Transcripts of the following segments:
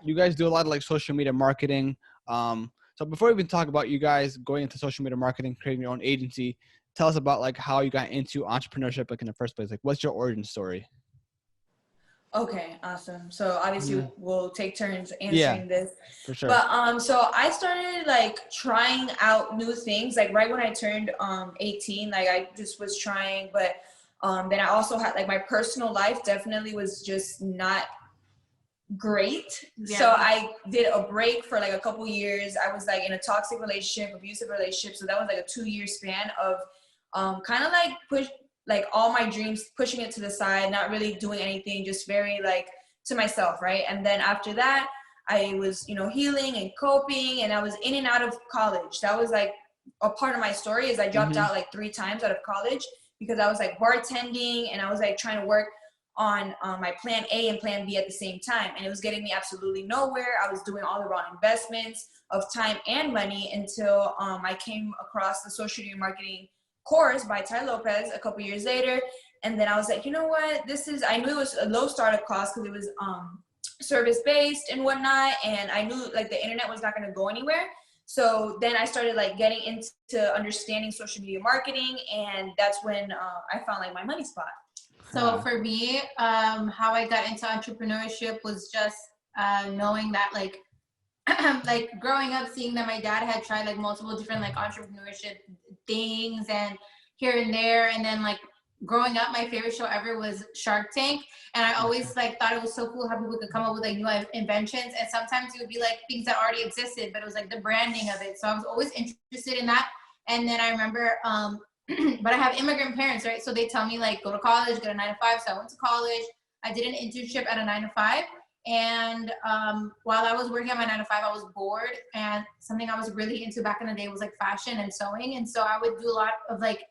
you guys do a lot of like social media marketing. So before we even talk about you guys going into social media marketing, creating your own agency, tell us about like how you got into entrepreneurship like in the first place. Like what's your origin story? Okay, awesome. So obviously we'll take turns answering this. For sure. But so I started like trying out new things like right when I turned 18, like I just was trying, but then I also had like my personal life definitely was just not great. Yeah. So I did a break for like a couple years. I was like in a toxic relationship, abusive relationship. So that was like a 2-year span of kind of like push like all my dreams, pushing it to the side, not really doing anything, just very like to myself, right? And then after that, I was, you know, healing and coping, and I was in and out of college. That was like a part of my story is I dropped out like 3 times out of college because I was like bartending and I was like trying to work on my plan A and plan B at the same time. And it was getting me absolutely nowhere. I was doing all the wrong investments of time and money until I came across the social media marketing course by Ty Lopez a couple years later. And then I was like, you know what, I knew it was a low startup cost because it was service-based and whatnot. And I knew like the internet was not going to go anywhere. So then I started like getting into understanding social media marketing. And that's when I found like my money spot. So for me, how I got into entrepreneurship was just knowing that like, like growing up, seeing that my dad had tried like multiple different like entrepreneurship things and here and there. And then like growing up, my favorite show ever was Shark Tank. And I always like thought it was so cool how people could come up with like new inventions. And sometimes it would be like things that already existed, but it was like the branding of it. So I was always interested in that. And then I remember, but I have immigrant parents, right? So they tell me like, go to college, get a 9 to 5. So I went to college. I did an internship at a 9 to 5. And while I was working at my 9 to 5, I was bored. And something I was really into back in the day was like fashion and sewing. And so I would do a lot of like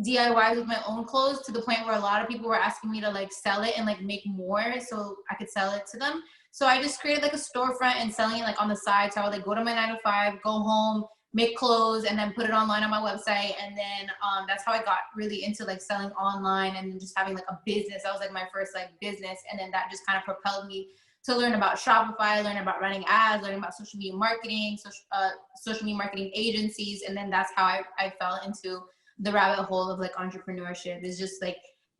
DIYs with my own clothes to the point where a lot of people were asking me to like sell it and like make more so I could sell it to them. So I just created like a storefront and selling it like on the side. So I would like go to my 9 to 5, go home, make clothes, and then put it online on my website. And then that's how I got really into like selling online and just having like a business. That was like my first like business. And then that just kind of propelled me to learn about Shopify, learn about running ads, learning about social media marketing, social media marketing agencies. And then that's how I fell into the rabbit hole of like entrepreneurship. Is just like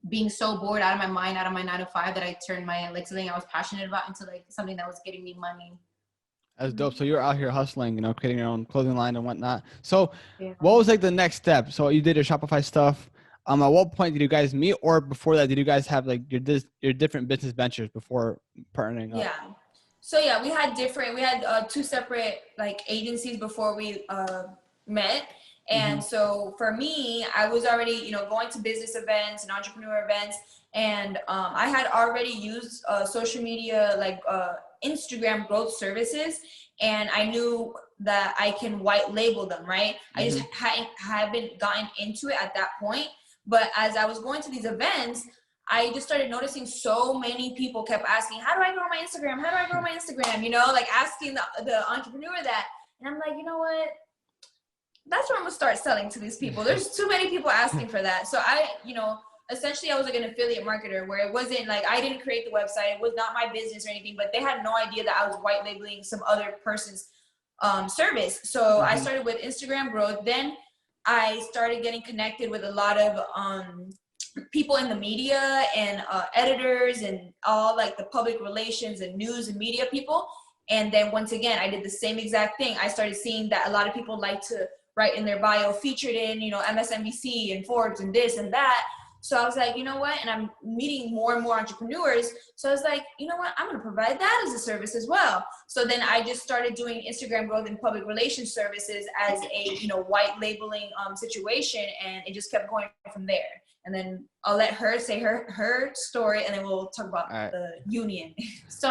being so bored out of my mind, out of my 9 to 5, that I turned my like something I was passionate about into like something that was getting me money. That's dope. So you're out here hustling, you know, creating your own clothing line and whatnot. So what was like the next step? So you did your Shopify stuff. At what point did you guys meet, or before that, did you guys have like your different business ventures before partnering up? Yeah. So yeah, we had 2 separate like agencies before we met. And so for me, I was already, you know, going to business events and entrepreneur events. And I had already used social media, like Instagram growth services. And I knew that I can white label them, right? I just haven't gotten into it at that point. But as I was going to these events, I just started noticing so many people kept asking, how do I grow my Instagram? How do I grow my Instagram? You know, like asking the entrepreneur that. And I'm like, you know what? That's where I'm gonna start selling to these people. There's too many people asking for that. So I, you know, essentially I was like an affiliate marketer where it wasn't like, I didn't create the website. It was not my business or anything, but they had no idea that I was white labeling some other person's service. So I started with Instagram growth. Then I started getting connected with a lot of people in the media and editors and all like the public relations and news and media people. And then once again, I did the same exact thing. I started seeing that a lot of people like to write in their bio, featured in, you know, MSNBC and Forbes and this and that. So I was like, you know what? And I'm meeting more and more entrepreneurs. So I was like, you know what? I'm going to provide that as a service as well. So then I just started doing Instagram growth and public relations services as a, you know, white labeling situation. And it just kept going from there. And then I'll let her say her story, and then we'll talk about the union. So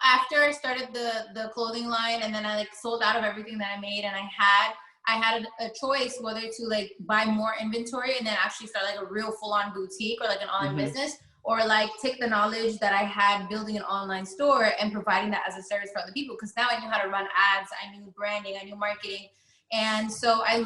after I started the clothing line, and then I like sold out of everything that I made, and I had a choice whether to like buy more inventory and then actually start like a real full-on boutique or like an online business, or like take the knowledge that I had building an online store and providing that as a service for other people. Because now I knew how to run ads, I knew branding, I knew marketing. And so I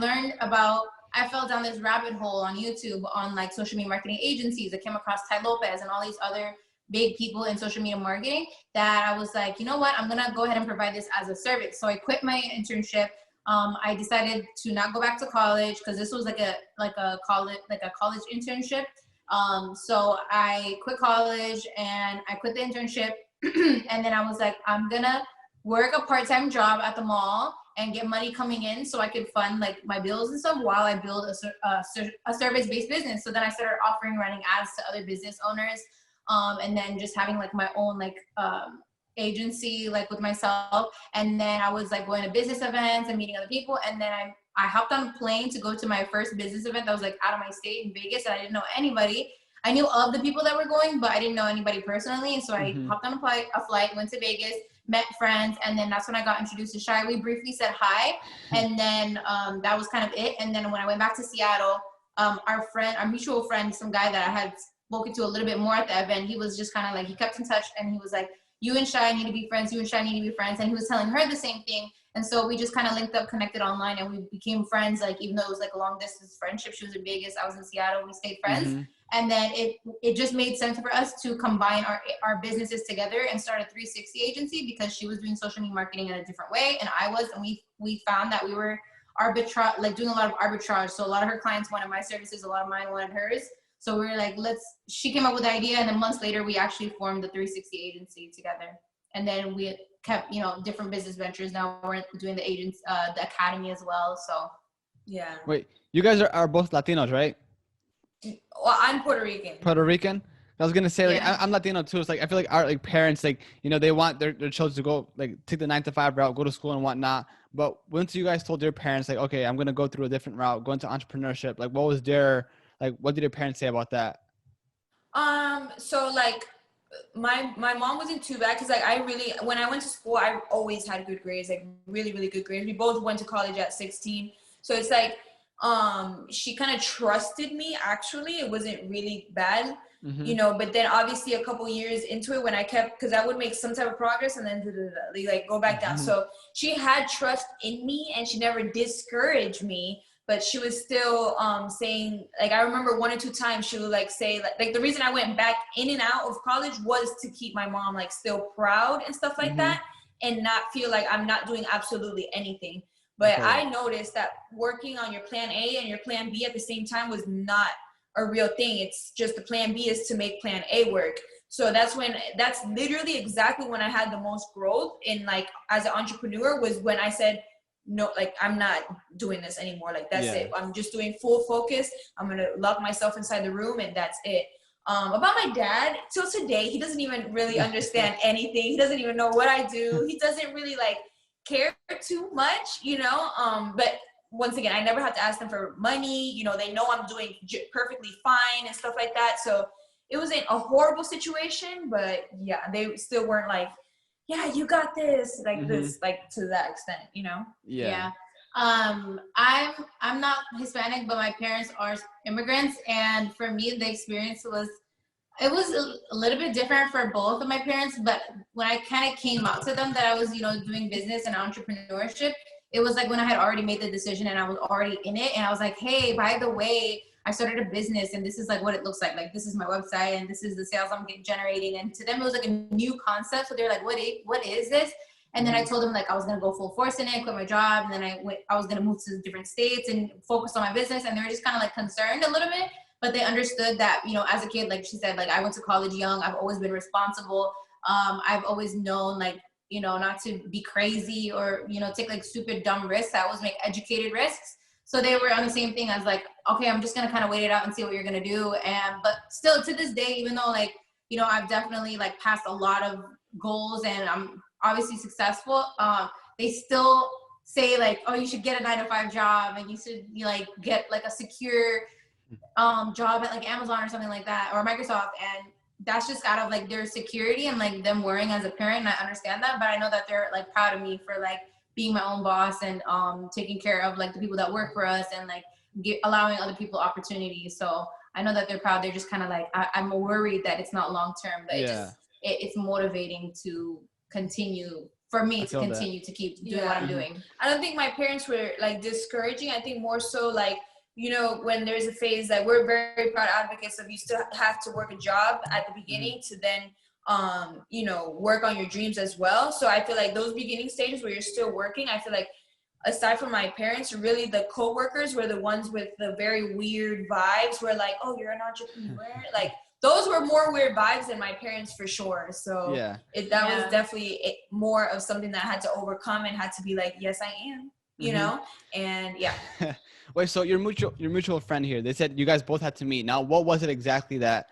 fell down this rabbit hole on YouTube on like social media marketing agencies. I came across Ty Lopez and all these other big people in social media marketing that I was like, you know what, I'm gonna go ahead and provide this as a service. So I quit my internship. I decided to not go back to college because this was like a college internship. So I quit college and I quit the internship, and then I was like, I'm gonna work a part-time job at the mall and get money coming in so I could fund like my bills and stuff while I build a service-based business. So then I started running ads to other business owners, and then just having like my own like agency like with myself. And then I was like going to business events and meeting other people. And then I hopped on a plane to go to my first business event that was like out of my state in Vegas, and I didn't know anybody. I knew of the people that were going, but I didn't know anybody personally. And so I hopped on a flight, went to Vegas, met friends, and then that's when I got introduced to Shye. We briefly said hi, and then that was kind of it. And then when I went back to Seattle, our mutual friend, some guy that I had spoken to a little bit more at the event, he was just kind of like, he kept in touch, and he was like, you and Shye need to be friends, you and Shye need to be friends. And he was telling her the same thing. And so we just kind of linked up, connected online, and we became friends. Like, even though it was like a long distance friendship, she was in Vegas, I was in Seattle, we stayed friends. And then it just made sense for us to combine our businesses together and start a 360 agency, because she was doing social media marketing in a different way, and I was, and we found that we were doing a lot of arbitrage. So a lot of her clients wanted my services, a lot of mine wanted hers. So we were like, she came up with the idea, and then months later we actually formed the 360 agency together. And then we kept, different business ventures. Now we're doing the academy as well. So yeah. Wait, you guys are both Latinos, right? Well, I'm Puerto Rican. Puerto Rican? I was gonna say, like, Yeah. I'm Latino too. It's like I feel like our like parents, like, they want their children to go like take the 9-to-5 route, go to school and whatnot. But once you guys told your parents like, okay, I'm gonna go through a different route, go into entrepreneurship, like, what did your parents say about that? So like my mom wasn't too bad, because like when I went to school, I always had good grades, like really, really good grades. We both went to college at 16. So it's like she kind of trusted me. Actually, it wasn't really bad, but then obviously a couple years into it, when because I would make some type of progress and then like go back down. So she had trust in me, and she never discouraged me, but she was still saying, like, I remember 1 or 2 times she would like say like the reason I went back in and out of college was to keep my mom like still proud and stuff like that, and not feel like I'm not doing absolutely anything. But I noticed that working on your plan A and your plan B at the same time was not a real thing. It's just the plan B is to make plan A work. So that's literally exactly when I had the most growth in like as an entrepreneur, was when I said, no, like, I'm not doing this anymore. Like, that's it. I'm just doing full focus. I'm going to lock myself inside the room, and that's it. About my dad, till today, he doesn't even really understand anything. He doesn't even know what I do. He doesn't really like care too much, but once again, I never had to ask them for money. They know I'm doing perfectly fine and stuff like that. So it wasn't a horrible situation, but yeah, they still weren't like, yeah, you got this, like this, like to that extent, Yeah. I'm not Hispanic, but my parents are immigrants, and for me, the experience was a little bit different for both of my parents. But when I kind of came out to them that I was, doing business and entrepreneurship, it was like when I had already made the decision and I was already in it, and I was like, hey, by the way, I started a business, and this is like what it looks like. Like, this is my website, and this is the sales I'm generating. And to them, it was like a new concept. So they're like, what is this? And then I told them like I was gonna go full force in it, quit my job, and then I was gonna move to different states and focus on my business. And they were just kind of like concerned a little bit, but they understood that, as a kid, like she said, like I went to college young. I've always been responsible. I've always known like, not to be crazy or, take like stupid dumb risks. I always make educated risks. So they were on the same thing as like, okay, I'm just going to kind of wait it out and see what you're going to do. But still to this day, even though like, I've definitely like passed a lot of goals and I'm obviously successful, they still say like, oh, you should get a 9-to-5 job, and you should like get like a secure job at like Amazon or something like that, or Microsoft. And that's just out of like their security and like them worrying as a parent. And I understand that, but I know that they're like proud of me for like being my own boss and taking care of like the people that work for us and like allowing other people opportunities. So I know that they're proud. They're just kind of like, I'm worried that it's not long term, but it's motivating to continue, for me to continue to keep doing what I'm doing. I don't think my parents were like discouraging. I think more so like you know, when there's a phase that we're very proud advocates of, you still have to work a job at the beginning to then, you know, work on your dreams as well. So I feel like those beginning stages where you're still working, I feel like aside from my parents, really the coworkers were the ones with the very weird vibes where like, oh, you're an entrepreneur. Like those were more weird vibes than my parents for sure. So that was definitely more of something that I had to overcome and had to be like, yes, I am, you know? And Wait, so your mutual friend here, they said you guys both had to meet. Now, what was it exactly that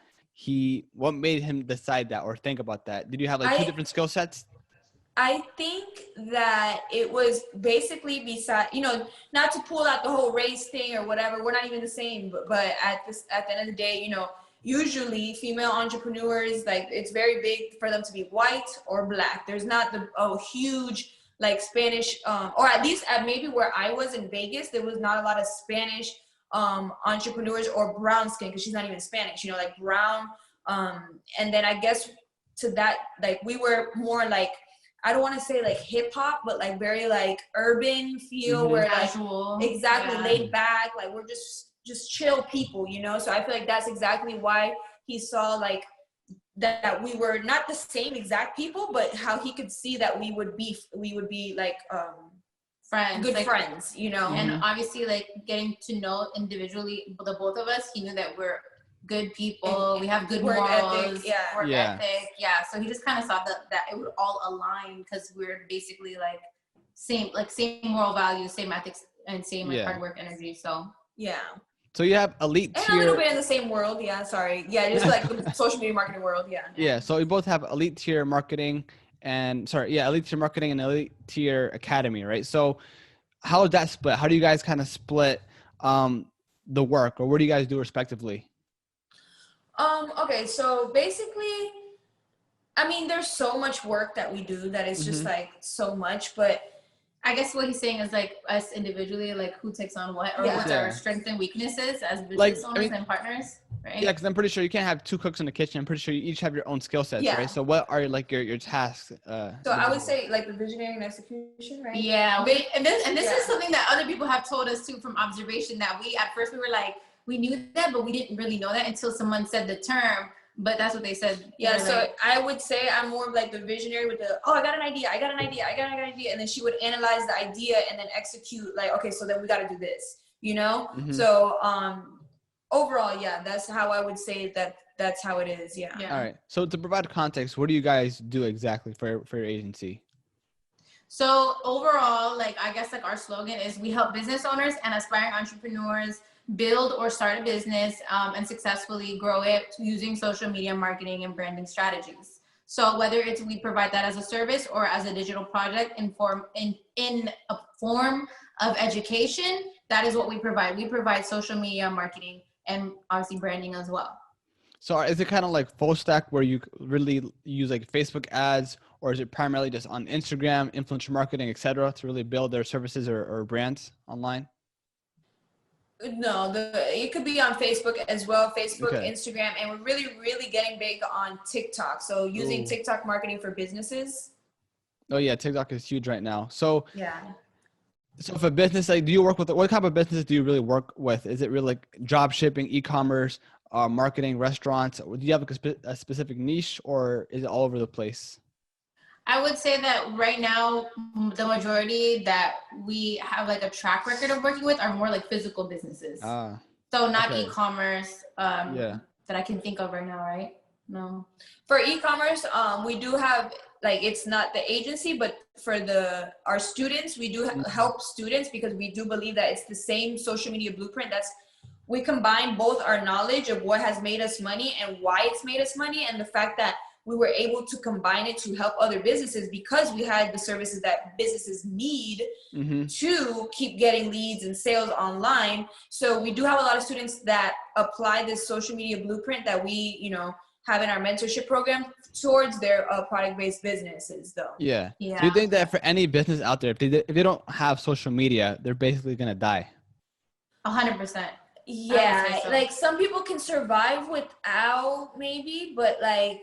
what made him decide that or think about that? Did you have like two different skill sets? I think that it was basically you know, not to pull out the whole race thing or whatever, we're not even the same, but at the end of the day, you know, usually female entrepreneurs, like it's very big for them to be white or black. There's not a huge like Spanish, or at least at maybe where I was in Vegas, there was not a lot of Spanish entrepreneurs or brown skin, because she's not even Spanish, you know, like brown. And then I guess to that, like we were more like, I don't want to say like hip hop, but like very like urban feel where casual, like exactly laid back, like we're just chill people, you know? So I feel like that's exactly why he saw like that we were not the same exact people, but how he could see that we would be like friends, good like, friends, you know? And obviously like getting to know individually the both of us, he knew that we're good people, we have good work morals, ethic, work ethic, so he just kind of saw that it would all align because we're basically like same moral values, same ethics, and same like hard work energy. So so you have elite tier, and a little bit in the same world, just like the social media marketing world. So you both have elite tier marketing and elite tier marketing and elite tier academy, right? So how is that split? How do you guys kind of split the work, or what do you guys do respectively? Okay, so basically, I mean, there's so much work that we do that it's just like so much, but I guess what he's saying is like us individually, like who takes on what, or what's our strengths and weaknesses as business owners and partners, right? Yeah, because I'm pretty sure you can't have two cooks in the kitchen. I'm pretty sure you each have your own skill sets, right? So what are like your tasks? So I would say like the visionary and execution, right? Yeah, and this is something that other people have told us too from observation, that at first we were like, we knew that, but we didn't really know that until someone said the term. But that's what they said. Yeah, so like, I would say I'm more of like the visionary with I got an idea, and then she would analyze the idea and then execute like, okay, so then we got to do this, you know? So overall, that's how I would say that's how it is. Yeah. All right. So to provide context, what do you guys do exactly for your agency? So overall, like I guess like our slogan is we help business owners and aspiring entrepreneurs build or start a business and successfully grow it using social media marketing and branding strategies. So whether it's we provide that as a service or as a digital project in a form of education, that is what we provide. We provide social media marketing and obviously branding as well. So is it kind of like full stack where you really use like Facebook ads, or is it primarily just on Instagram, influencer marketing, etc., to really build their services or brands online? No, it could be on Facebook as well, Instagram, and we're really getting big on TikTok. So using TikTok marketing for businesses. Oh yeah, TikTok is huge right now. So so for business, like, do you work with what type of businesses do you really work with? Is it really like job shipping, e-commerce, marketing, restaurants? Do you have a specific niche, or is it all over the place? I would say that right now, the majority that we have like a track record of working with are more like physical businesses. So not e-commerce that I can think of right now, right? No. For e-commerce, we do have, like, it's not the agency, but for our students, we do help students because we do believe that it's the same social media blueprint. We combine both our knowledge of what has made us money and why it's made us money, and the fact that we were able to combine it to help other businesses because we had the services that businesses need to keep getting leads and sales online. So we do have a lot of students that apply this social media blueprint that we, have in our mentorship program towards their product-based businesses though. Yeah. Do you think that for any business out there, if they don't have social media, they're basically going to die? 100%. Yeah. So. Like some people can survive without maybe, but like,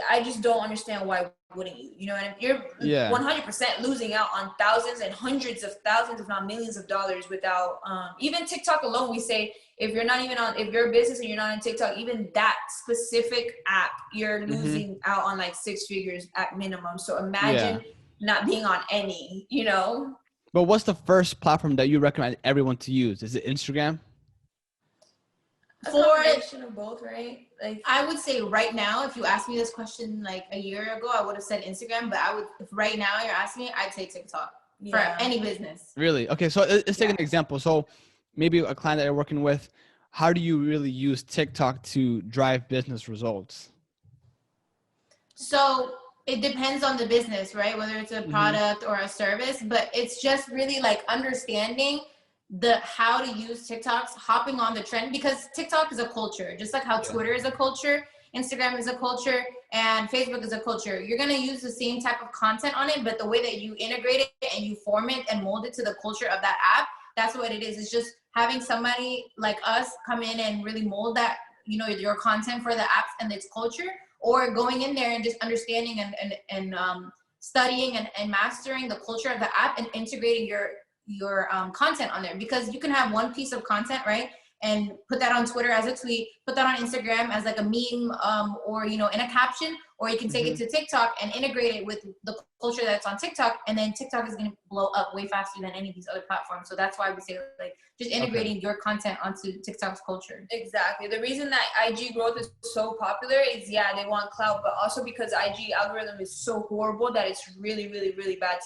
I just don't understand why wouldn't you? You know, and if you're 100% losing out on thousands and hundreds of thousands, if not millions of dollars without, even TikTok alone, we say, if you're not even on, if you're a business and you're not on TikTok, even that specific app, you're losing out on like 6 figures at minimum. So imagine not being on any, you know? But what's the first platform that you recommend everyone to use? Is it Instagram? A combination of both, right? Like, I would say right now, if you asked me this question like a year ago, I would have said Instagram, but if right now you're asking me, I'd say TikTok for any business. Really? Okay, so let's take an example. So maybe a client that you're working with, how do you really use TikTok to drive business results? So it depends on the business, right? Whether it's a product or a service, but it's just really like understanding how to use TikToks, hopping on the trend, because TikTok is a culture, just like how Twitter is a culture, Instagram is a culture, and Facebook is a culture. You're going to use the same type of content on it, but the way that you integrate it and you form it and mold it to the culture of that app, that's what it is. It's just having somebody like us come in and really mold that, you know, your content for the apps and its culture, or going in there and just understanding and studying and mastering the culture of the app and integrating your content on there. Because you can have one piece of content, right, and put that on Twitter as a tweet, put that on Instagram as like a meme, or, you know, in a caption, or you can take it to TikTok and integrate it with the culture that's on TikTok, and then TikTok is going to blow up way faster than any of these other platforms. So that's why we say like just integrating your content onto TikTok's culture. Exactly. The reason that IG growth is so popular is they want clout, but also because IG algorithm is so horrible that it's really, really, really bad.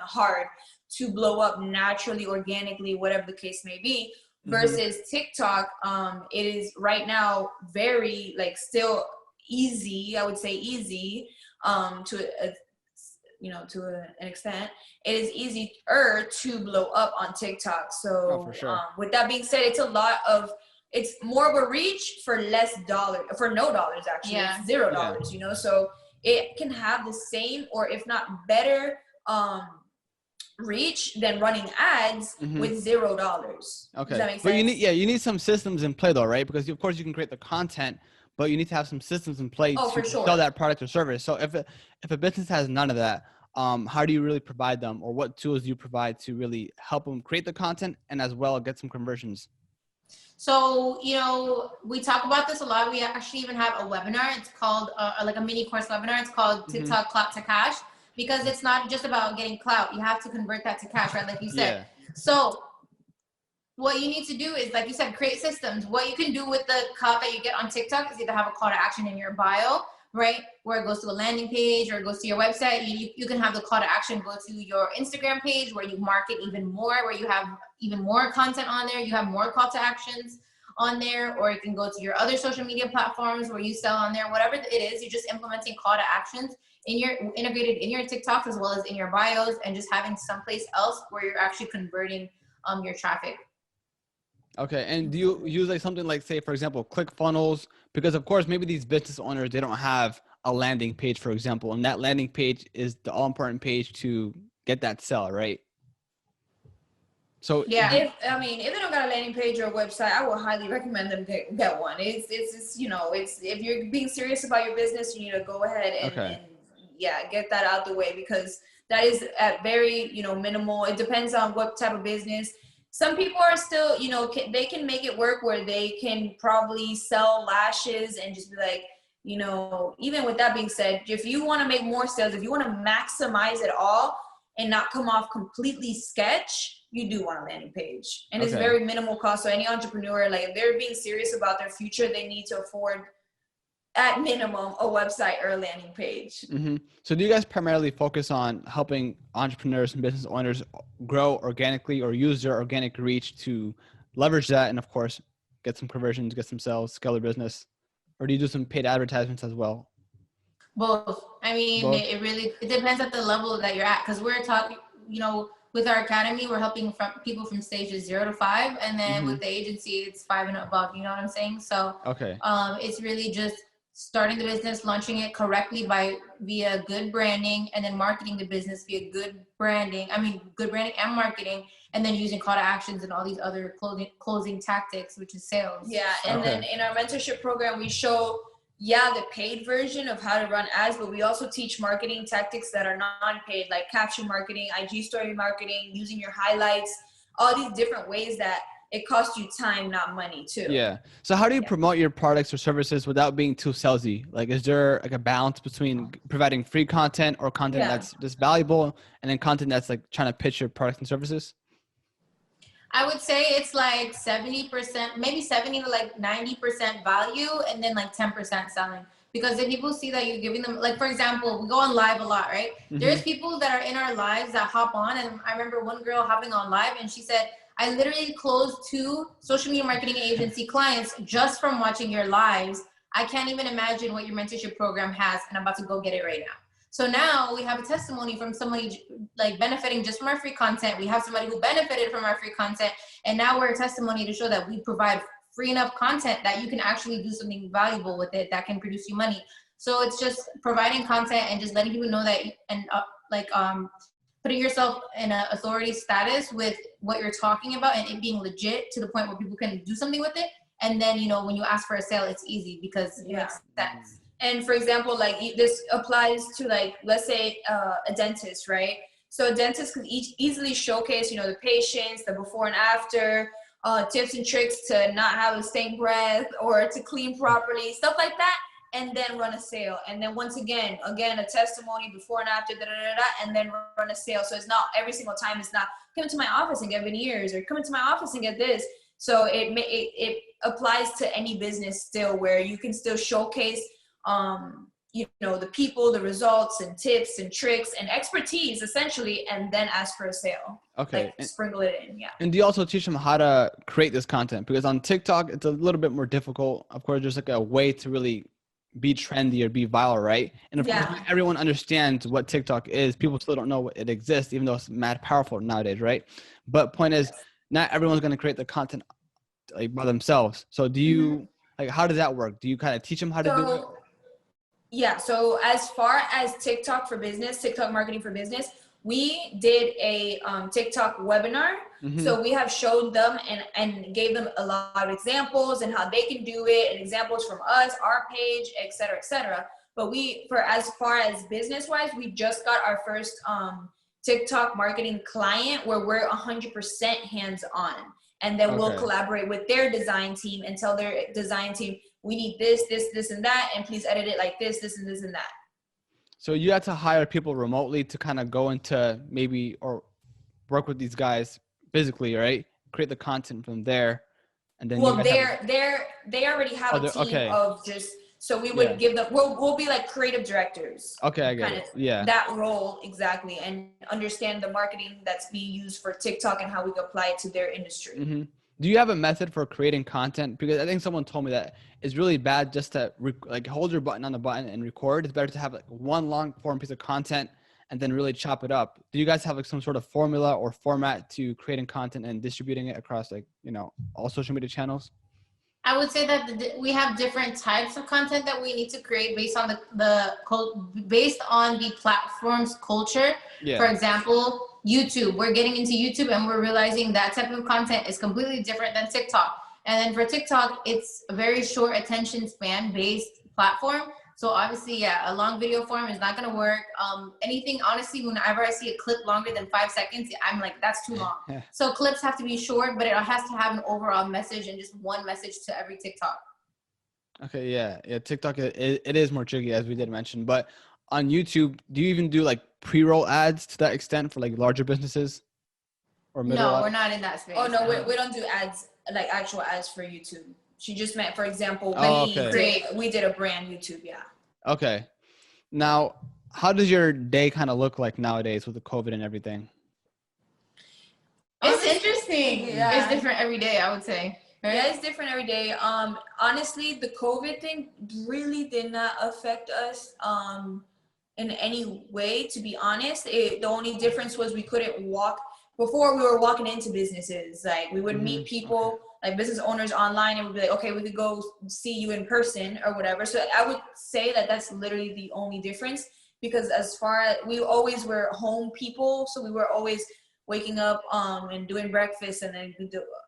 Hard to blow up naturally, organically, whatever the case may be. Versus TikTok, it is right now very like still easy. I would say easy to an extent. It is easier to blow up on TikTok. So for sure. With that being said, it's more of a reach for less dollars, for no dollars actually. It's $0, you know. So it can have the same or if not better reach than running ads with $0. Okay. Does that make sense? But you need some systems in play though, right? Because of course you can create the content, but you need to have some systems in play to sell that product or service. So if a business has none of that, how do you really provide them, or what tools do you provide to really help them create the content and as well get some conversions? So, you know, we talk about this a lot. We actually even have a webinar. It's called like a mini course webinar. It's called TikTok Clout to Cash. Because it's not just about getting clout. You have to convert that to cash, right? Like you said. So what you need to do is, like you said, create systems. What you can do with the clout that you get on TikTok is either have a call to action in your bio, right? Where it goes to a landing page or it goes to your website. You can have the call to action go to your Instagram page where you market even more, where you have even more content on there. You have more call to actions on there, or you can go to your other social media platforms where you sell on there. Whatever it is, you're just implementing call to actions integrated in your TikToks as well as in your bios, and just having someplace else where you're actually converting your traffic. Okay. And do you use like something like, say, for example, ClickFunnels? Because of course, maybe these business owners, they don't have a landing page, for example, and that landing page is the all important page to get that sell, right? So if they don't got a landing page or a website, I would highly recommend them get one. It's if you're being serious about your business, you need to go ahead and get that out the way, because that is at very, minimal. It depends on what type of business. Some people are still, they can make it work where they can probably sell lashes and just be like, even with that being said, if you want to make more sales, if you want to maximize it all and not come off completely sketch, you do want a landing page. And it's very minimal cost. So any entrepreneur, like if they're being serious about their future, they need to afford at minimum a website or a landing page. So do you guys primarily focus on helping entrepreneurs and business owners grow organically, or use their organic reach to leverage that and of course get some conversions, get some sales, scale their business? Or do you do some paid advertisements as well? Both. I mean, it depends at the level that you're at, because we're talking, with our academy, we're helping people from stages 0 to 5, and then with the agency, it's 5 and above. You know what I'm saying? So it's really just starting the business, launching it correctly via good branding, and then marketing the business via good branding and marketing, and then using call to actions and all these other closing tactics, which is sales. And then in our mentorship program, we show the paid version of how to run ads, but we also teach marketing tactics that are non-paid, like caption marketing, IG story marketing, using your highlights, all these different ways that it costs you time, not money too. Yeah. So how do you promote your products or services without being too salesy? Like, is there like a balance between providing free content or content that's just valuable, and then content that's like trying to pitch your products and services? I would say it's like 70%, maybe 70 to like 90% value, and then like 10% selling. Because if people see that you're giving them, like, for example, we go on live a lot, right? Mm-hmm. There's people that are in our lives that hop on. And I remember one girl hopping on live and she said, I literally closed 2 social media marketing agency clients just from watching your lives. I can't even imagine what your mentorship program has, and I'm about to go get it right now. So now we have a testimony from somebody like benefiting just from our free content. We have somebody who benefited from our free content, and now we're a testimony to show that we provide free enough content that you can actually do something valuable with it that can produce you money. So it's just providing content and just letting people know that, and putting yourself in an authority status with what you're talking about, and it being legit to the point where people can do something with it. And then, you know, when you ask for a sale, it's easy because it makes sense. And for example, like this applies to, like, let's say a dentist, right? So a dentist could easily showcase, you know, the patients, the before and after, tips and tricks to not have a stank breath or to clean properly, stuff like that, and then run a sale. And then once again, a testimony before and after, and then run a sale. So it's not every single time, it's not come to my office and get veneers or come into my office and get this. So it applies to any business still, where you can still showcase you know, the people, the results and tips and tricks and expertise essentially, and then ask for a sale. Okay. Like, sprinkle it in. Yeah. And do you also teach them how to create this content? Because on TikTok, it's a little bit more difficult. Of course, there's like a way to really be trendy or be viral, right? And of course, everyone understands what TikTok is. People still don't know it exists, even though it's mad powerful nowadays, right? But point is, not everyone's going to create the content like by themselves. So do you, like, how does that work? Do you kind of teach them how to do it? Yeah, so as far as TikTok for business, TikTok marketing for business, we did a TikTok webinar. So we have showed them and gave them a lot of examples and how they can do it, and examples from us, our page, et cetera, et cetera. But as far as business wise, we just got our first TikTok marketing client where we're 100% hands on. And then we'll collaborate with their design team and tell their design team, we need this, this, this, and that, and please edit it like this, this, and this, and that. So you had to hire people remotely to kind of go into maybe, or work with these guys physically, right? Create the content from there, and then. Well, they already have a team of just. So we would give them. We'll be like creative directors. Okay, I get it. Yeah. That role exactly, and understand the marketing that's being used for TikTok and how we can apply it to their industry. Do you have a method for creating content? Because I think someone told me that it's really bad just to like hold your button on the button and record. It's better to have like one long form piece of content and then really chop it up. Do you guys have like some sort of formula or format to creating content and distributing it across, like, you know, all social media channels? I would say that we have different types of content that we need to create based on based on the platform's culture. For example, YouTube. We're getting into YouTube and we're realizing that type of content is completely different than TikTok. And then for TikTok, it's a very short attention span based platform. So obviously, a long video form is not going to work. Anything, honestly, whenever I see a clip longer than 5 seconds, I'm like, that's too long. So clips have to be short, but it has to have an overall message and just one message to every TikTok. Okay, yeah. TikTok, it is more tricky, as we did mention. But on YouTube, do you even do like pre-roll ads to that extent for like larger businesses? Or no, we're not in that space. Oh, no, we don't do ads, like actual ads for YouTube. She just meant, for example, we did a brand YouTube, Okay. Now, how does your day kind of look like nowadays with the COVID and everything? It's interesting. It's different every day, I would say. Right? Yeah, it's different every day. Honestly, the COVID thing really did not affect us in any way, to be honest. The only difference was we couldn't walk. Before, we were walking into businesses. Like, we would meet people, like business owners online, and we'd be like, okay, we could go see you in person or whatever. So I would say that that's literally the only difference, because as far as we always were home people, so we were always waking up and doing breakfast, and then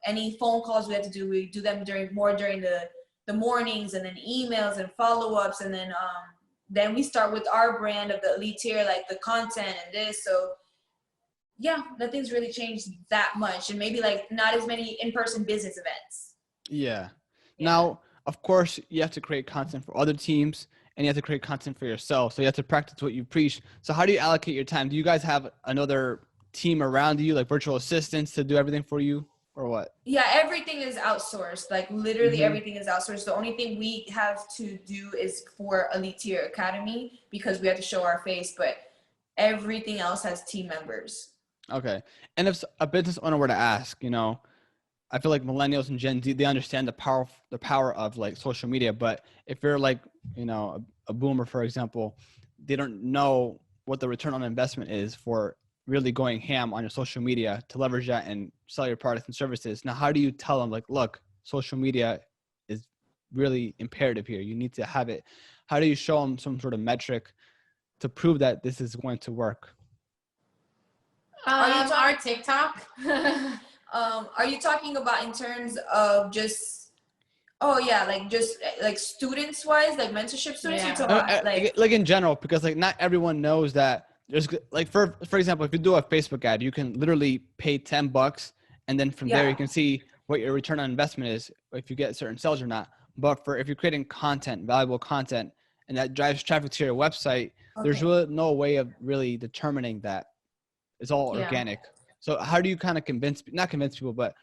any phone calls we had to do, we do them during the the mornings, and then emails and follow-ups, and then we start with our brand of the elite tier, like the content and this. So yeah, nothing's really changed that much, and maybe like not as many in-person business events. Yeah. Now, of course, you have to create content for other teams, and you have to create content for yourself. So you have to practice what you preach. So how do you allocate your time? Do you guys have another team around you, like virtual assistants to do everything for you, or what? Yeah, everything is outsourced. Like literally everything is outsourced. The only thing we have to do is for Elite Tier Academy, because we have to show our face, but everything else has team members. Okay. And if a business owner were to ask, you know, I feel like millennials and Gen Z, they understand the power of like social media. But if you're like, you know, a boomer, for example, they don't know what the return on investment is for really going ham on your social media to leverage that and sell your products and services. Now, how do you tell them, like, look, social media is really imperative here. You need to have it. How do you show them some sort of metric to prove that this is going to work? Our TikTok. Are you talking about in terms of just, oh yeah, like just like students wise, like mentorship students? Yeah. You're talking about, like in general, because like not everyone knows that there's like, for example, if you do a Facebook ad, you can literally pay $10 and then from there you can see what your return on investment is, if you get certain sales or not. But if you're creating content, valuable content, and that drives traffic to your website, there's really no way of really determining that. It's all organic. So how do you kind of not convince people, but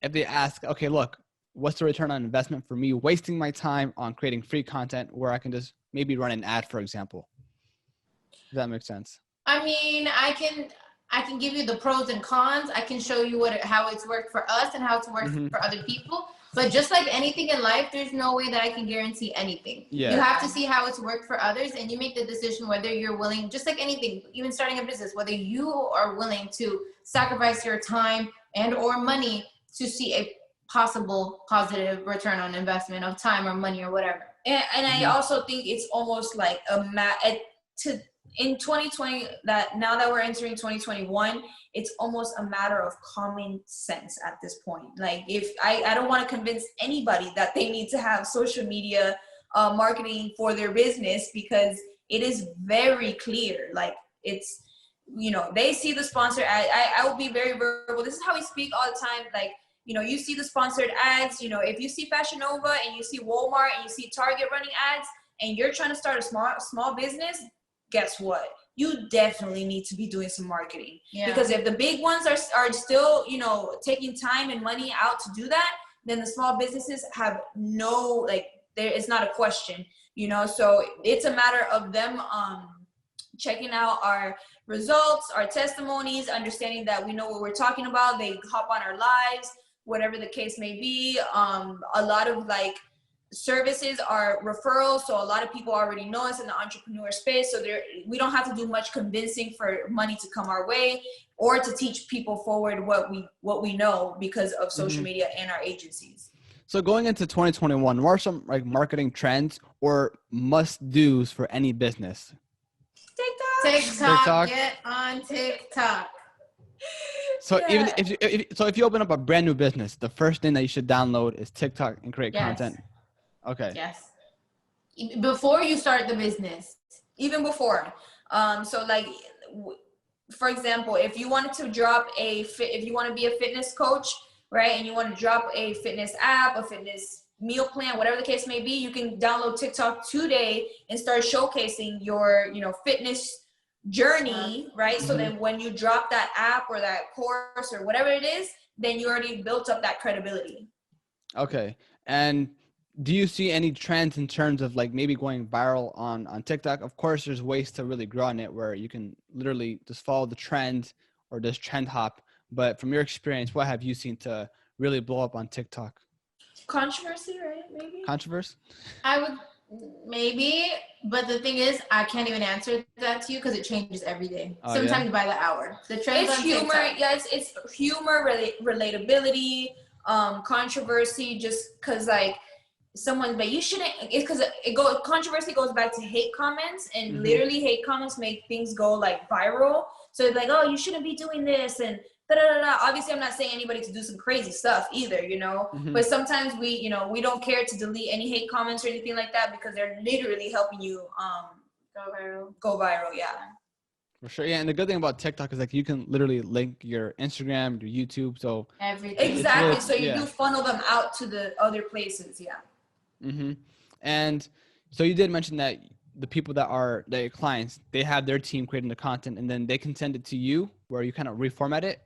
if they ask, okay, look, what's the return on investment for me wasting my time on creating free content where I can just maybe run an ad, for example? Does that make sense? I mean, I can give you the pros and cons. I can show you how it's worked for us and how it's worked for other people. But just like anything in life, there's no way that I can guarantee anything. Yeah. You have to see how it's worked for others, and you make the decision whether you're willing, just like anything, even starting a business, whether you are willing to sacrifice your time and or money to see a possible positive return on investment of time or money or whatever. And I also think it's almost like in 2020, that now that we're entering 2021, it's almost a matter of common sense at this point. Like if I don't want to convince anybody that they need to have social media marketing for their business, because it is very clear. Like it's, you know, they see the sponsored ad. I will be very verbal. This is how we speak all the time. Like, you know, you see the sponsored ads, you know, if you see Fashion Nova and you see Walmart and you see Target running ads and you're trying to start a small business, guess what? You definitely need to be doing some marketing. Yeah. Because if the big ones are still, you know, taking time and money out to do that, then the small businesses have no, like, it's not a question, you know? So it's a matter of them checking out our results, our testimonies, understanding that we know what we're talking about. They hop on our lives, whatever the case may be. A lot of like services are referrals, so a lot of people already know us in the entrepreneur space, so we don't have to do much convincing for money to come our way or to teach people forward what we know because of social media and our agencies. So going into 2021, what are some like marketing trends or must-dos for any business? TikTok. Get on TikTok. So even if you open up a brand new business, the first thing that you should download is TikTok and create content. Okay. Yes. Before you start the business. Even before. So like, for example, if you wanted to drop if you want to be a fitness coach, right? And you want to drop a fitness app, a fitness meal plan, whatever the case may be, you can download TikTok today and start showcasing your, you know, fitness journey, right? So then when you drop that app or that course or whatever it is, then you already built up that credibility. Okay. And do you see any trends in terms of like maybe going viral on TikTok? Of course, there's ways to really grow on it where you can literally just follow the trend or just trend hop. But from your experience, what have you seen to really blow up on TikTok? Controversy, right? Maybe. Controversy? I would maybe, but the thing is, I can't even answer that to you because it changes every day. Sometimes by the hour. The trends it's on humor. TikTok. Yeah, it's humor, relatability, controversy. Just because like someone, but you shouldn't. It's because controversy goes back to hate comments, and literally hate comments make things go like viral. So it's like, oh, you shouldn't be doing this, and da, da, da, da. Obviously, I'm not saying anybody to do some crazy stuff either, you know, but sometimes we, you know, we don't care to delete any hate comments or anything like that because they're literally helping you go viral. Yeah. For sure. Yeah. And the good thing about TikTok is like you can literally link your Instagram, your YouTube. So everything. Exactly. really, So you do funnel them out to the other places. Yeah. And so you did mention that the people that are your clients, they have their team creating the content and then they can send it to you where you kind of reformat it.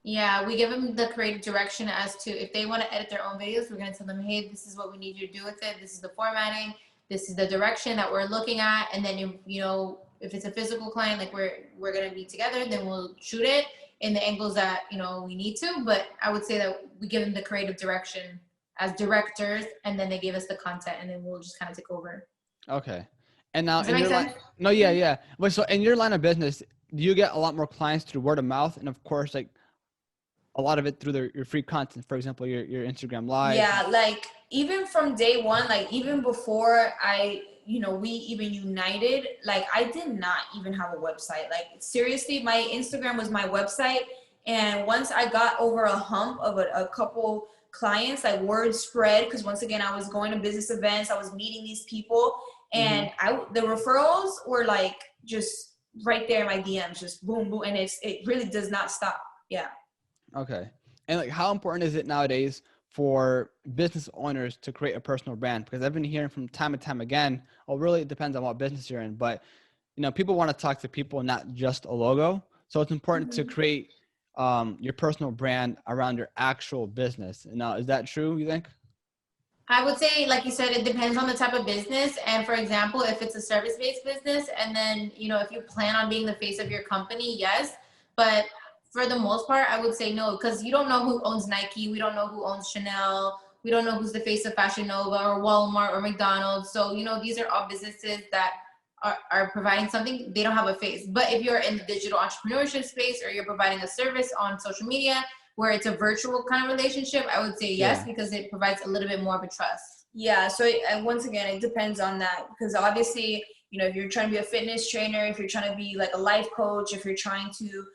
Yeah, we give them the creative direction as to if they want to edit their own videos, we're going to tell them, hey, this is what we need you to do with it. This is the formatting. This is the direction that we're looking at. And then, you know, if it's a physical client, like we're going to be together, then we'll shoot it in the angles that, you know, we need to. But I would say that we give them the creative direction as directors, and then they give us the content, and then we'll just kind of take over. Okay. And now, does that make sense? No, yeah. But so in your line of business, do you get a lot more clients through word of mouth? And of course, like a lot of it through your free content, for example, your Instagram live. Yeah, like even from day one, like even before we even united, like I did not even have a website. Like seriously, my Instagram was my website. And once I got over a hump of a couple clients, like word spread, because once again, I was going to business events, I was meeting these people, and the referrals were like just right there in my DMs, just boom, boom. And it really does not stop. Yeah. Okay. And like, how important is it nowadays for business owners to create a personal brand? Because I've been hearing from time and time again, well, really it depends on what business you're in, but you know, people want to talk to people, not just a logo. So it's important to create your personal brand around your actual business. Now, is that true, you think? I would say, like you said, it depends on the type of business. And for example, if it's a service-based business, and then, you know, if you plan on being the face of your company, yes. But for the most part, I would say no, because you don't know who owns Nike. We don't know who owns Chanel. We don't know who's the face of Fashion Nova or Walmart or McDonald's. So, you know, these are all businesses that are providing something. They don't have a face. But if you're in the digital entrepreneurship space, or you're providing a service on social media where it's a virtual kind of relationship, I would say yes, because it provides a little bit more of a trust. Yeah. So and once again, it depends on that, because obviously, you know, if you're trying to be a fitness trainer, if you're trying to be like a life coach, if you're trying to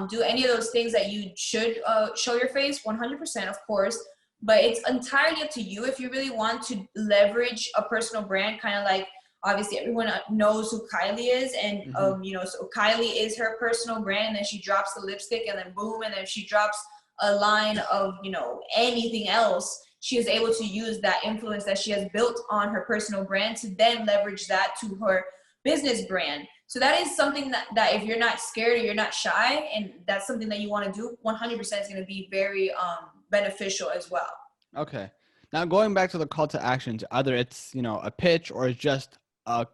do any of those things that you should show your face, 100%, of course. But it's entirely up to you if you really want to leverage a personal brand, kind of like, obviously everyone knows who Kylie is, and you know, so Kylie is her personal brand, and then she drops the lipstick, and then boom, and then she drops a line of, you know, anything else. She is able to use that influence that she has built on her personal brand to then leverage that to her business brand. So that is something that if you're not scared or you're not shy, and that's something that you want to do, 100% is going to be very beneficial as well. Okay. Now going back to the call to actions, either it's, you know, a pitch or it's just a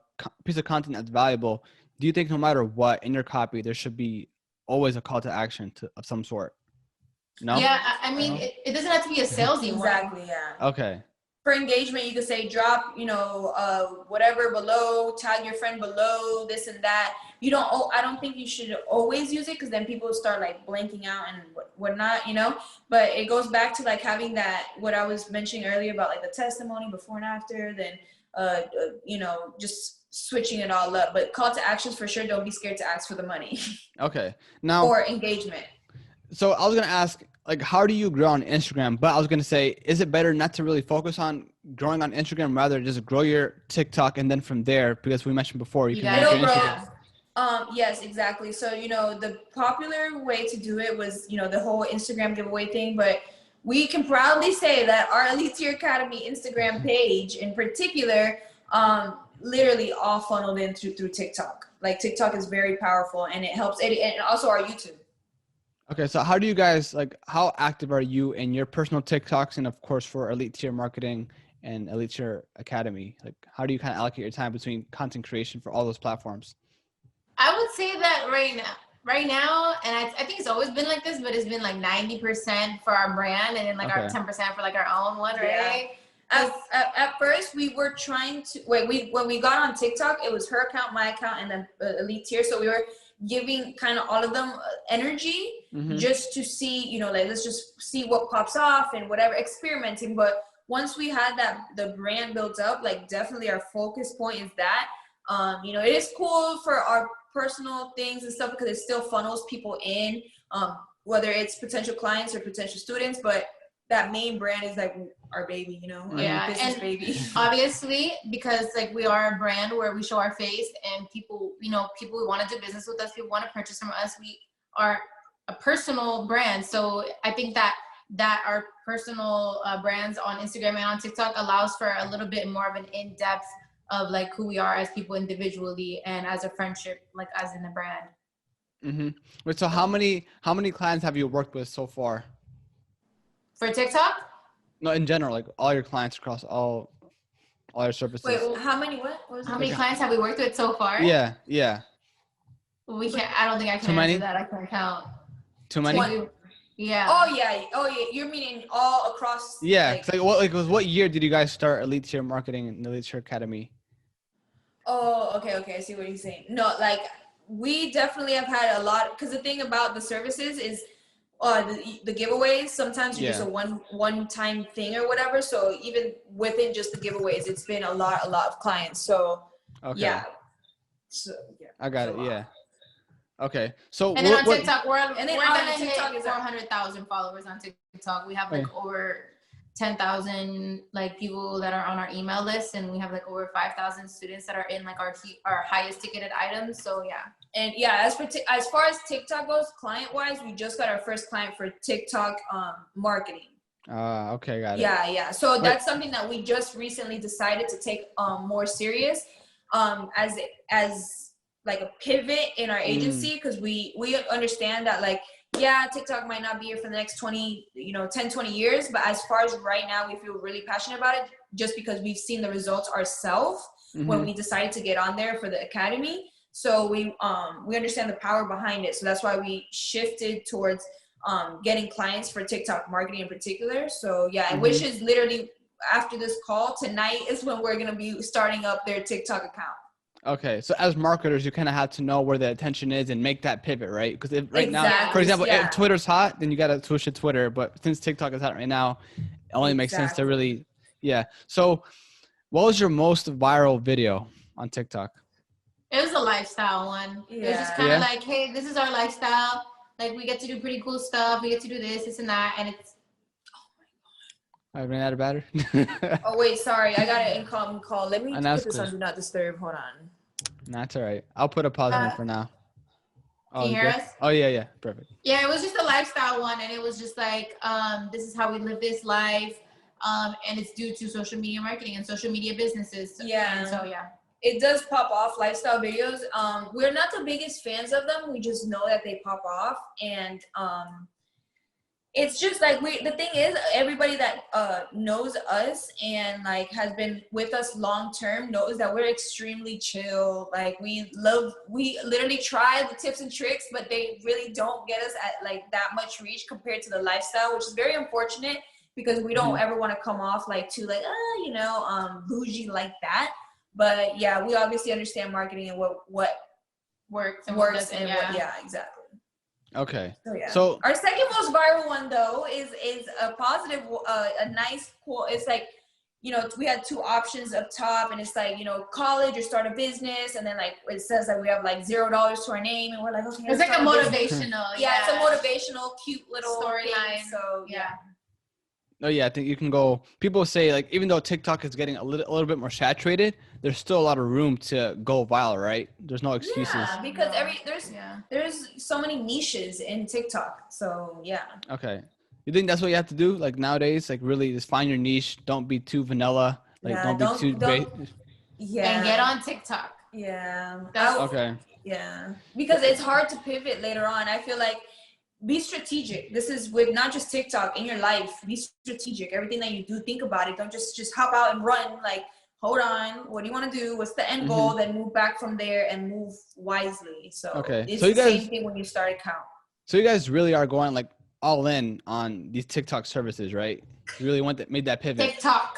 piece of content that's valuable, do you think no matter what in your copy, there should be always a call to action of some sort? No? Yeah, I mean, it doesn't have to be a salesy one. Exactly, yeah. Okay. For engagement, you could say drop, you know, whatever below, tag your friend below, this and that. I don't think you should always use it, because then people start like blanking out and whatnot, you know. But it goes back to like having that, what I was mentioning earlier about like the testimony before and after, then you know, just switching it all up. But call to actions for sure. Don't be scared to ask for the money. Okay. Now, or engagement. So I was going to ask, like, how do you grow on Instagram? But I was going to say, is it better not to really focus on growing on Instagram, rather just grow your TikTok, and then from there, because we mentioned before, you can it'll grow. Yes, exactly. So, you know, the popular way to do it was, you know, the whole Instagram giveaway thing, but we can proudly say that our Elite Tier Academy Instagram page in particular, literally all funneled in through TikTok. Like TikTok is very powerful, and it helps, and also our YouTube. Okay, so how do you guys, like, how active are you in your personal TikToks, and of course for Elite Tier Marketing and Elite Tier Academy? Like, how do you kind of allocate your time between content creation for all those platforms? I would say that right now, and I think it's always been like this, but it's been like 90% for our brand, and then like our 10% for like our own one, right? Yeah. At first, we were trying to when we got on TikTok, it was her account, my account, and then Elite Tier. So we were giving kind of all of them energy just to see, you know, like, let's just see what pops off and whatever, experimenting. But once we had the brand built up, like, definitely our focus point is that, you know, it is cool for our personal things and stuff, because it still funnels people in. whether it's potential clients or potential students, but that main brand is like our baby, you know, our business baby. Obviously, because like we are a brand where we show our face, and people, you know, people who want to do business with us, people want to purchase from us. We are a personal brand, so I think that our personal brands on Instagram and on TikTok allows for a little bit more of an in-depth of like who we are as people individually and as a friendship, like as in a brand. Wait, so how many clients have you worked with so far? For TikTok? No, in general, like all your clients across all your services. Wait, well, how many? What was how many clients have we worked with so far? Yeah. We can't. I don't think I can Too many? answer that. I can't count. Too many? 20. Yeah. Oh yeah. You're meaning all across? Yeah. What year did you guys start Elite Tier Marketing and Elite Tier Academy? Oh, okay. I see what you're saying. No, like we definitely have had a lot, because the thing about the services is the giveaways, sometimes you're just a one-time thing or whatever. So even within just the giveaways, it's been a lot of clients. So yeah. So yeah. I got it. Yeah. Okay. So and then on TikTok, we're gonna hit TikTok is 400,000 followers on TikTok. We have like over 10,000 like people that are on our email list, and we have like over 5,000 students that are in like our highest ticketed items. So yeah. And yeah, as far as TikTok goes, client-wise, we just got our first client for TikTok marketing. Okay, got it. Yeah. So that's something that we just recently decided to take more serious as like a pivot in our agency, because we understand that like, yeah, TikTok might not be here for the next 10, 20 years, but as far as right now, we feel really passionate about it just because we've seen the results ourselves when we decided to get on there for the academy. So we understand the power behind it. So that's why we shifted towards getting clients for TikTok marketing in particular. So yeah, which is literally after this call tonight is when we're going to be starting up their TikTok account. Okay. So as marketers, you kind of have to know where the attention is and make that pivot, right? Because now, for example, if Twitter's hot, then you got to switch to Twitter. But since TikTok is hot right now, it only makes sense to really, So what was your most viral video on TikTok? It was a lifestyle one. It was just kind of like, hey, this is our lifestyle. Like we get to do pretty cool stuff. We get to do this and that. And it's, I ran out of battery. Oh wait, sorry. I got an incoming call. Let me put this on Do Not Disturb. Hold on. That's all right. I'll put a pause on it for now. Can you hear us? Oh yeah. Perfect. Yeah, it was just a lifestyle one. And it was just like, this is how we live this life. And it's due to social media marketing and social media businesses. And so, yeah. It does pop off, lifestyle videos. We're not the biggest fans of them. We just know that they pop off. And it's just like the thing is, everybody that knows us and like has been with us long term knows that we're extremely chill. Like we literally try the tips and tricks, but they really don't get us at like that much reach compared to the lifestyle, which is very unfortunate because we don't ever want to come off like too like bougie like that. But yeah, we obviously understand marketing and what works and what exactly. Okay. So our second most viral one though is a positive, a nice quote. It's like, we had two options up top, and it's like, college or start a business, and then like it says that we have like $0 to our name, and we're like, okay, it's like a motivational. It's a motivational, cute little storyline. So Oh yeah, I think you can go. People say like even though TikTok is getting a little bit more saturated, there's still a lot of room to go viral, right? There's no excuses. Yeah, because there's so many niches in TikTok. So yeah. Okay. You think that's what you have to do? Like nowadays, like really just find your niche. Don't be too vanilla. Like don't be too great. Yeah. And get on TikTok. Yeah. Okay. Yeah. Because it's hard to pivot later on. I feel like be strategic. This is with not just TikTok, in your life. Be strategic. Everything that you do, think about it. Don't just hop out and run. Like, hold on. What do you want to do? What's the end goal? Then move back from there and move wisely. So it's the same thing when you start an account. So you guys really are going like all in on these TikTok services, right? You really made that pivot. TikTok.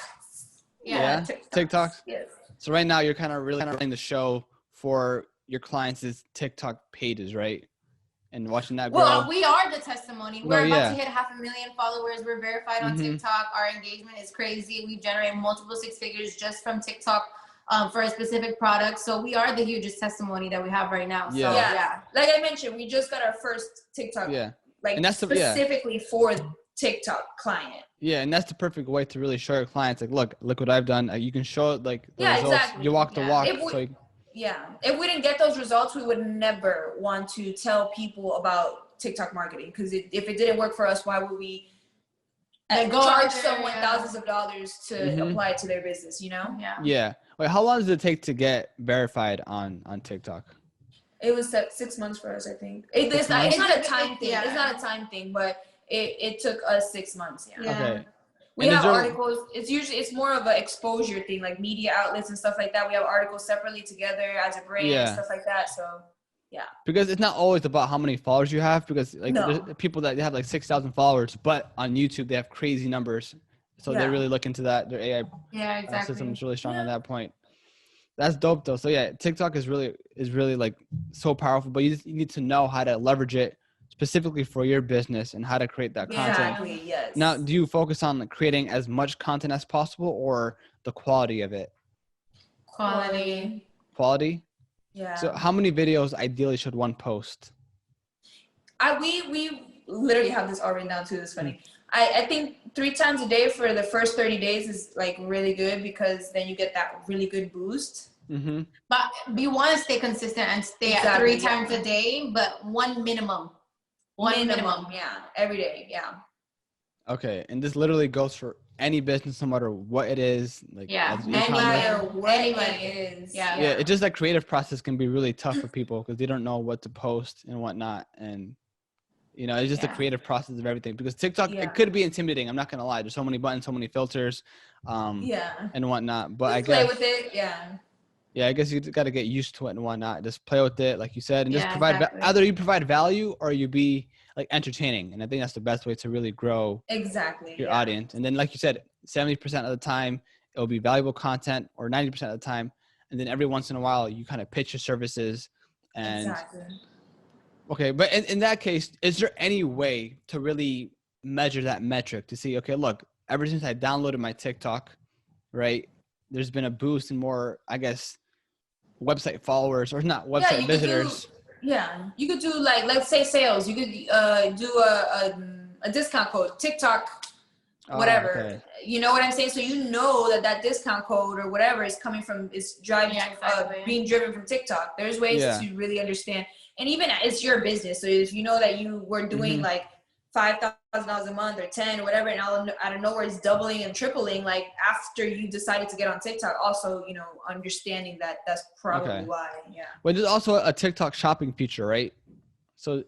Yeah. TikTok. Yes. So right now you're kind of running the show for your clients' TikTok pages, right? And watching that grow. Well, we are the testimony. We're about to hit 500,000 followers. We're verified on TikTok. Our engagement is crazy. We generate multiple six figures just from TikTok for a specific product. So we are the hugest testimony that we have right now. So, Like I mentioned, we just got our first TikTok like And that's specifically for TikTok client. Yeah, and that's the perfect way to really show your clients, like, look what I've done. You can show it, like, the results. Exactly. You walk the walk. If we didn't get those results, we would never want to tell people about TikTok marketing, because if it didn't work for us, why would we charge someone thousands of dollars to apply it to their business, you know? Yeah. Wait, how long does it take to get verified on TikTok? It was 6 months for us, I think. It's not a time thing. It's not a time thing, but it took us 6 months. Yeah. Okay. We have articles. It's more of an exposure thing, like media outlets and stuff like that. We have articles separately together as a brand and stuff like that. So, yeah. Because it's not always about how many followers you have. Because there's people that have like 6,000 followers, but on YouTube they have crazy numbers. So they really look into that. Their AI system is really strong on that point. That's dope though. So yeah, TikTok is really like so powerful, but you need to know how to leverage it specifically for your business and how to create that content. Exactly, yes. Now, do you focus on creating as much content as possible or the quality of it? Quality? Yeah. So how many videos ideally should one post? We literally have this all written down too. It's funny. I think 3 times a day for the first 30 days is like really good, because then you get that really good boost. Mm-hmm. But you want to stay consistent and stay at 3 times a day, but one minimum. Yeah, every day. Yeah. Okay, and this literally goes for any business, no matter what it is. Like, no matter what it is. Yeah, it's just that creative process can be really tough for people because they don't know what to post and whatnot, and you know, it's just the creative process of everything. Because TikTok, it could be intimidating. I'm not gonna lie. There's so many buttons, so many filters, and whatnot. But I guess play with it. Yeah, I guess you got to get used to it and whatnot. Just play with it, like you said, and just provide. Either you provide value or you be like entertaining, and I think that's the best way to really grow your audience. And then, like you said, 70% of the time it will be valuable content, or 90% of the time, and then every once in a while you kind of pitch your services. And okay, but in that case, is there any way to really measure that metric to see? Okay, look, ever since I downloaded my TikTok, right? There's been a boost in more, I guess, website followers, or not website visitors. You could do, like, let's say sales. You could do a discount code, TikTok, whatever. Okay. You know what I'm saying? So you know that discount code or whatever is coming from, is driving, being driven from TikTok. There's ways to really understand. And even it's your business. So if you know that you were doing like $5,000 a month or 10 or whatever, and out of nowhere it's doubling and tripling, like after you decided to get on TikTok, also, you know, understanding that that's probably why. Well, there's also a TikTok shopping feature, right? So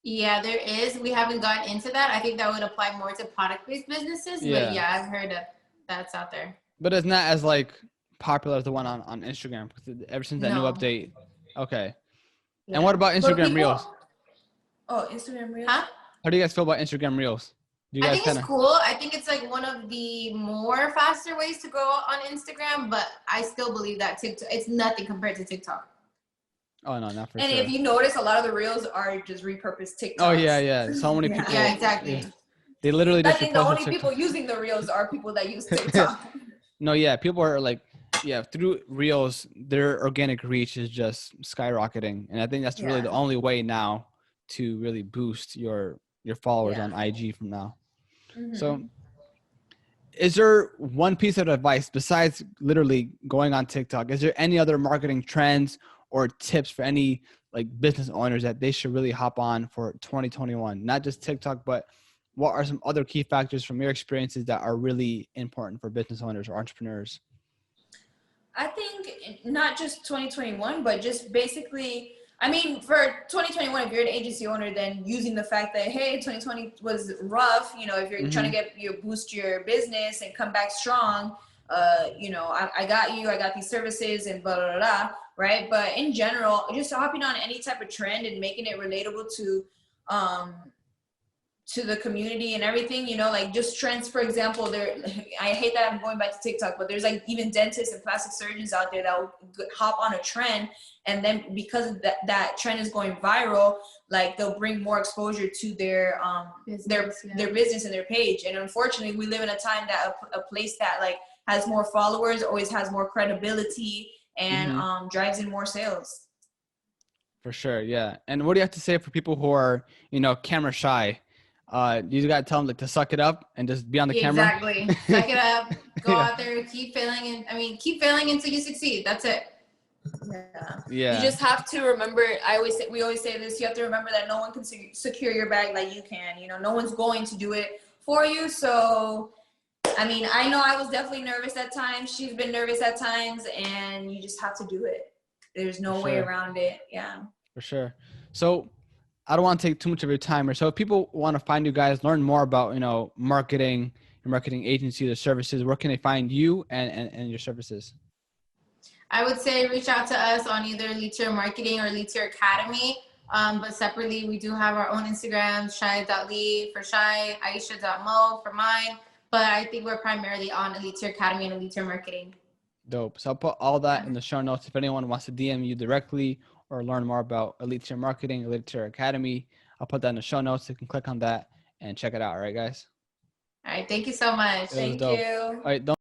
yeah, there is. We haven't gotten into that. I think that would apply more to product-based businesses, but I've heard that that's out there. But it's not as like popular as the one on Instagram, because ever since that new update. Okay. And what about Instagram Reels? Oh, Instagram Reels? Huh? How do you guys feel about Instagram Reels? I think it's cool. I think it's like one of the more faster ways to grow on Instagram, but I still believe that TikTok, it's nothing compared to TikTok. Oh, no, not for sure. And if you notice, a lot of the Reels are just repurposed TikToks. Oh, yeah. So many people. Yeah, exactly. They literally just I think the only people using the Reels are people that use TikTok. No, people are like, through Reels, their organic reach is just skyrocketing. And I think that's really the only way now to really boost your followers on IG from now. So is there one piece of advice besides literally going on TikTok? Is there any other marketing trends or tips for any like business owners that they should really hop on for 2021? Not just TikTok, but what are some other key factors from your experiences that are really important for business owners or entrepreneurs? I think not just 2021, but just basically, I mean, for 2021, if you're an agency owner, then using the fact that, hey, 2020 was rough, you know, if you're trying to boost your business and come back strong, you know, I got these services and blah, blah, blah, blah, right? But in general, just hopping on any type of trend and making it relatable to the community and everything, you know, like just trends, for example, I hate that I'm going back to TikTok, but there's like even dentists and plastic surgeons out there that will hop on a trend, and then because that trend is going viral, like they'll bring more exposure to their business and their page. And unfortunately, we live in a time that a place that like has more followers always has more credibility and drives in more sales. For sure, yeah. And what do you have to say for people who are, you know, camera shy? You got to tell them like to suck it up and just be on the camera. Exactly. Suck it up. Go Yeah. out there. Keep failing. And keep failing until you succeed. That's it. Yeah. Yeah. You just have to remember, we always say this, you have to remember that no one can secure your bag like you can. You know, no one's going to do it for you. So, I mean, I know I was definitely nervous at times. She's been nervous at times, and you just have to do it. There's no way around it. Yeah. For sure. So I don't want to take too much of your time. Or so if people want to find you guys, learn more about, you know, marketing, your marketing agency, the services, where can they find you and your services? I would say reach out to us on either Lead to Your Marketing or Lead to Your Academy. But separately, we do have our own Instagrams, Shye.Lee for Shye, Aishah.Mo for mine. But I think we're primarily on Lead to Your Academy and Lead to Your Marketing. Dope. So I'll put all that in the show notes. If anyone wants to DM you directly or learn more about Elite Tier Marketing, Elite Tier Academy, I'll put that in the show notes. You can click on that and check it out. All right, guys? All right. Thank you so much. Thank dope. you. All right. Don't